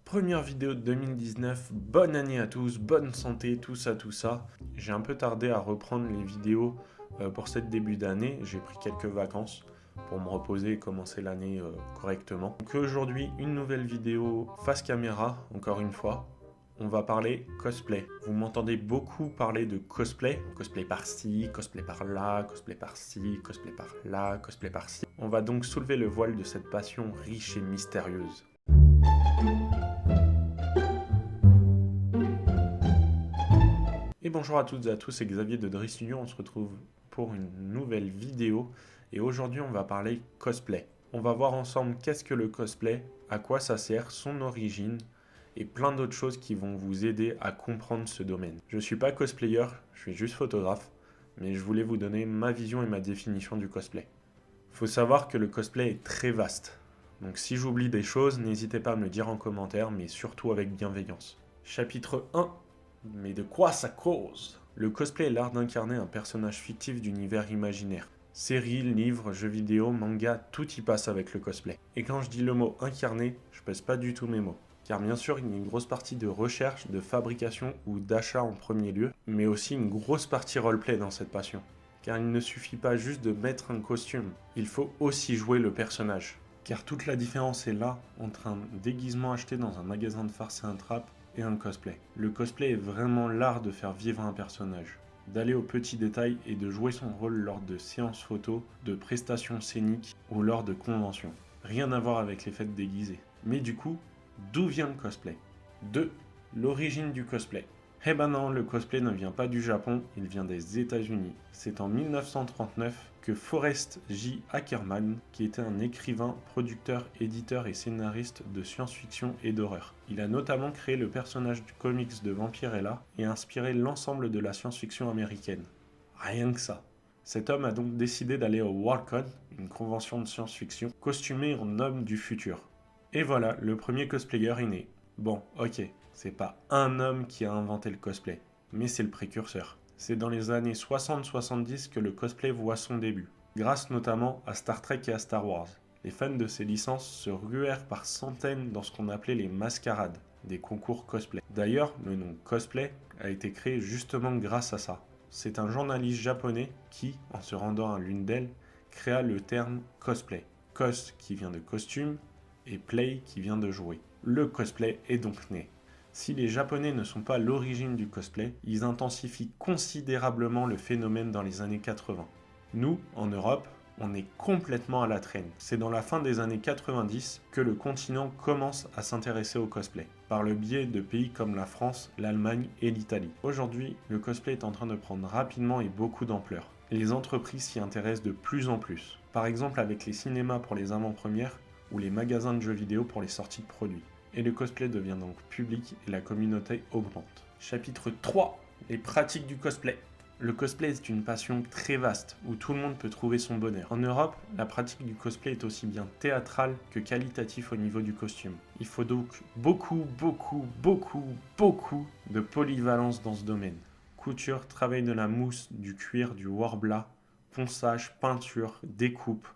Première vidéo de 2019, bonne année à tous, bonne santé, tout ça. J'ai un peu tardé à reprendre les vidéos pour cette début d'année. J'ai pris quelques vacances pour me reposer et commencer l'année correctement. Donc aujourd'hui, une nouvelle vidéo face caméra, encore une fois. On va parler cosplay. Vous m'entendez beaucoup parler de cosplay. Cosplay par-ci, cosplay par-là, cosplay par-ci, cosplay par-là, cosplay par-ci. On va donc soulever le voile de cette passion riche et mystérieuse. Et bonjour à toutes et à tous, c'est Xavier de Dre Studio, on se retrouve pour une nouvelle vidéo et aujourd'hui on va parler cosplay. On va voir ensemble qu'est-ce que le cosplay, à quoi ça sert, son origine et plein d'autres choses qui vont vous aider à comprendre ce domaine. Je ne suis pas cosplayer, je suis juste photographe, mais je voulais vous donner ma vision et ma définition du cosplay. Faut savoir que le cosplay est très vaste, donc si j'oublie des choses, n'hésitez pas à me le dire en commentaire, mais surtout avec bienveillance. Chapitre 1. Mais de quoi ça cause? Le cosplay est l'art d'incarner un personnage fictif d'univers imaginaire. Séries, livres, jeux vidéo, manga, tout y passe avec le cosplay. Et quand je dis le mot incarner, je pèse pas du tout mes mots. Car bien sûr, il y a une grosse partie de recherche, de fabrication ou d'achat en premier lieu, mais aussi une grosse partie roleplay dans cette passion. Car il ne suffit pas juste de mettre un costume, il faut aussi jouer le personnage. Car toute la différence est là entre un déguisement acheté dans un magasin de farce et un trap et un cosplay. Le cosplay est vraiment l'art de faire vivre un personnage, d'aller aux petits détails et de jouer son rôle lors de séances photos, de prestations scéniques ou lors de conventions. Rien à voir avec les fêtes déguisées. Mais du coup, d'où vient le cosplay? 2. L'origine du cosplay. Eh ben non, le cosplay ne vient pas du Japon, il vient des États-Unis. C'est en 1939 que Forrest J. Ackerman, qui était un écrivain, producteur, éditeur et scénariste de science-fiction et d'horreur. Il a notamment créé le personnage du comics de Vampirella et inspiré l'ensemble de la science-fiction américaine. Rien que ça. Cet homme a donc décidé d'aller au Worldcon, une convention de science-fiction, costumé en homme du futur. Et voilà, le premier cosplayer est né. Bon, ok, c'est pas un homme qui a inventé le cosplay, mais c'est le précurseur. C'est dans les années 60-70 que le cosplay voit son début, grâce notamment à Star Trek et à Star Wars. Les fans de ces licences se ruèrent par centaines dans ce qu'on appelait les mascarades, des concours cosplay. D'ailleurs, le nom cosplay a été créé justement grâce à ça. C'est un journaliste japonais qui, en se rendant à l'une d'elles, créa le terme cosplay. Cos qui vient de costume et play qui vient de jouer. Le cosplay est donc né. Si les Japonais ne sont pas à l'origine du cosplay, ils intensifient considérablement le phénomène dans les années 80. Nous, en Europe, on est complètement à la traîne. C'est dans la fin des années 90 que le continent commence à s'intéresser au cosplay, par le biais de pays comme la France, l'Allemagne et l'Italie. Aujourd'hui, le cosplay est en train de prendre rapidement et beaucoup d'ampleur. Les entreprises s'y intéressent de plus en plus. Par exemple avec les cinémas pour les avant-premières, ou les magasins de jeux vidéo pour les sorties de produits. Et le cosplay devient donc public et la communauté augmente. Chapitre 3. Les pratiques du cosplay. Le cosplay est une passion très vaste, où tout le monde peut trouver son bonheur. En Europe, la pratique du cosplay est aussi bien théâtrale que qualitatif au niveau du costume. Il faut donc beaucoup de polyvalence dans ce domaine. Couture, travail de la mousse, du cuir, du warbler, ponçage, peinture, découpe,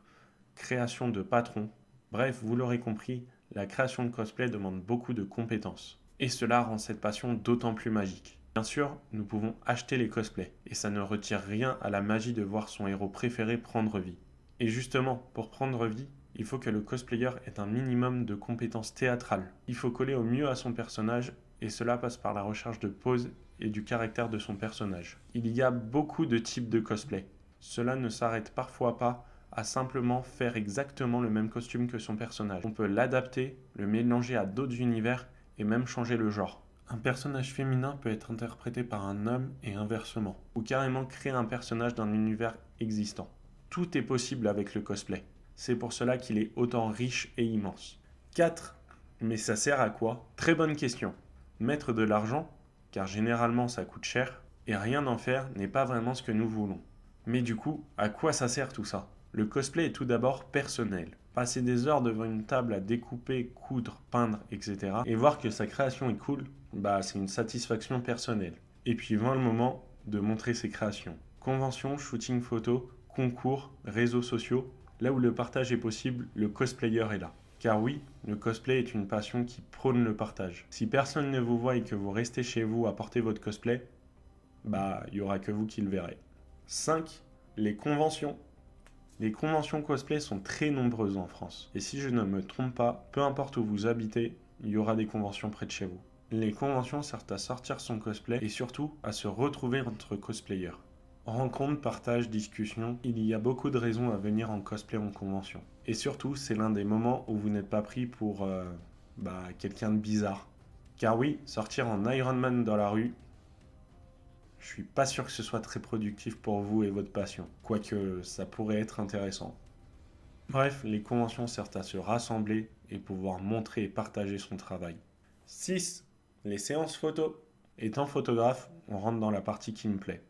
création de patrons. Bref, vous l'aurez compris, la création de cosplay demande beaucoup de compétences. Et cela rend cette passion d'autant plus magique. Bien sûr, nous pouvons acheter les cosplays, et ça ne retire rien à la magie de voir son héros préféré prendre vie. Et justement, pour prendre vie, il faut que le cosplayer ait un minimum de compétences théâtrales. Il faut coller au mieux à son personnage, et cela passe par la recherche de pose et du caractère de son personnage. Il y a beaucoup de types de cosplay. Cela ne s'arrête parfois pas à simplement faire exactement le même costume que son personnage. On peut l'adapter, le mélanger à d'autres univers et même changer le genre. Un personnage féminin peut être interprété par un homme et inversement, ou carrément créer un personnage d'un univers existant. Tout est possible avec le cosplay. C'est pour cela qu'il est autant riche et immense. 4. Mais ça sert à quoi? Très bonne question. Mettre de l'argent, car généralement ça coûte cher, et rien en faire n'est pas vraiment ce que nous voulons. Mais du coup, à quoi ça sert tout ça? Le cosplay est tout d'abord personnel. Passer des heures devant une table à découper, coudre, peindre, etc. et voir que sa création est cool, c'est une satisfaction personnelle. Et puis vient le moment de montrer ses créations. Conventions, shooting photo, concours, réseaux sociaux, là où le partage est possible, le cosplayer est là. Car oui, le cosplay est une passion qui prône le partage. Si personne ne vous voit et que vous restez chez vous à porter votre cosplay, bah, il n'y aura que vous qui le verrez. 5. Les conventions. Les conventions cosplay sont très nombreuses en France. Et si je ne me trompe pas, peu importe où vous habitez, il y aura des conventions près de chez vous. Les conventions servent à sortir son cosplay et surtout à se retrouver entre cosplayers. Rencontres, partage, discussions, il y a beaucoup de raisons à venir en cosplay en convention. Et surtout, c'est l'un des moments où vous n'êtes pas pris pour quelqu'un de bizarre. Car oui, sortir en Iron Man dans la rue, je suis pas sûr que ce soit très productif pour vous et votre passion. Quoique, ça pourrait être intéressant. Bref, les conventions servent à se rassembler et pouvoir montrer et partager son travail. 6. Les séances photos. Étant photographe, on rentre dans la partie qui me plaît.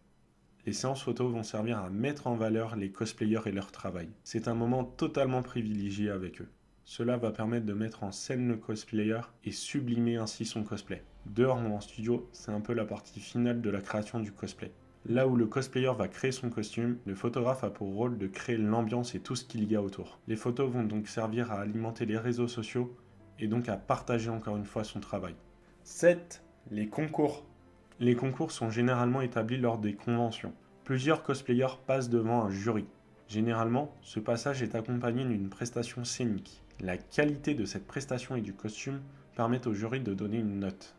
Les séances photos vont servir à mettre en valeur les cosplayers et leur travail. C'est un moment totalement privilégié avec eux. Cela va permettre de mettre en scène le cosplayer et sublimer ainsi son cosplay. Dehors ou en studio, c'est un peu la partie finale de la création du cosplay. Là où le cosplayer va créer son costume, le photographe a pour rôle de créer l'ambiance et tout ce qu'il y a autour. Les photos vont donc servir à alimenter les réseaux sociaux et donc à partager encore une fois son travail. 7. Les concours. Les concours sont généralement établis lors des conventions. Plusieurs cosplayers passent devant un jury. Généralement, ce passage est accompagné d'une prestation scénique. La qualité de cette prestation et du costume permettent au jury de donner une note.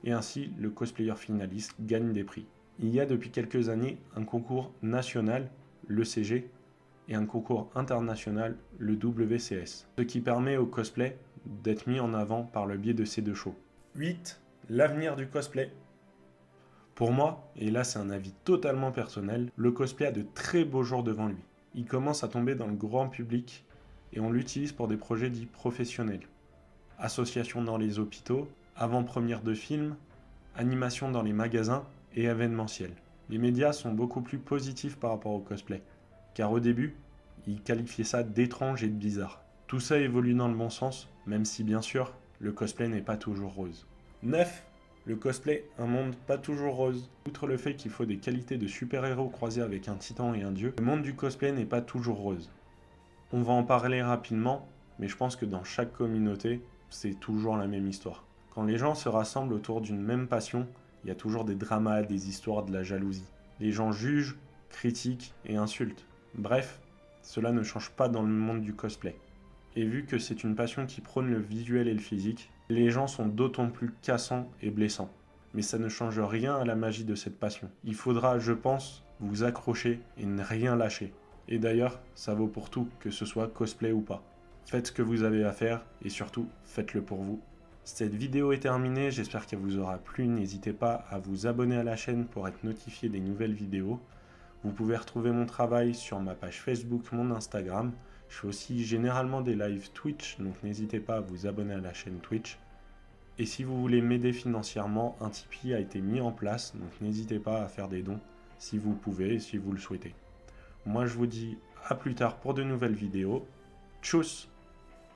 Et ainsi, le cosplayer finaliste gagne des prix. Il y a depuis quelques années un concours national, l'ECG, et un concours international, le WCS, ce qui permet au cosplay d'être mis en avant par le biais de ces deux shows. 8. L'avenir du cosplay. Pour moi, et là c'est un avis totalement personnel, le cosplay a de très beaux jours devant lui. Il commence à tomber dans le grand public et on l'utilise pour des projets dits professionnels. Associations dans les hôpitaux, avant-première de films, animation dans les magasins et événementiel. Les médias sont beaucoup plus positifs par rapport au cosplay, car au début, ils qualifiaient ça d'étrange et de bizarre. Tout ça évolue dans le bon sens, même si bien sûr, le cosplay n'est pas toujours rose. 9. Le cosplay, un monde pas toujours rose. Outre le fait qu'il faut des qualités de super-héros croisés avec un titan et un dieu, le monde du cosplay n'est pas toujours rose. On va en parler rapidement, mais je pense que dans chaque communauté, c'est toujours la même histoire. Quand les gens se rassemblent autour d'une même passion, il y a toujours des dramas, des histoires, de la jalousie. Les gens jugent, critiquent et insultent. Bref, cela ne change pas dans le monde du cosplay. Et vu que c'est une passion qui prône le visuel et le physique, les gens sont d'autant plus cassants et blessants. Mais ça ne change rien à la magie de cette passion. Il faudra, je pense, vous accrocher et ne rien lâcher. Et d'ailleurs, ça vaut pour tout, que ce soit cosplay ou pas. Faites ce que vous avez à faire et surtout, faites-le pour vous. Cette vidéo est terminée, j'espère qu'elle vous aura plu. N'hésitez pas à vous abonner à la chaîne pour être notifié des nouvelles vidéos. Vous pouvez retrouver mon travail sur ma page Facebook, mon Instagram. Je fais aussi généralement des lives Twitch, donc n'hésitez pas à vous abonner à la chaîne Twitch. Et si vous voulez m'aider financièrement, un Tipeee a été mis en place, donc n'hésitez pas à faire des dons si vous pouvez et si vous le souhaitez. Moi je vous dis à plus tard pour de nouvelles vidéos. Tchuss!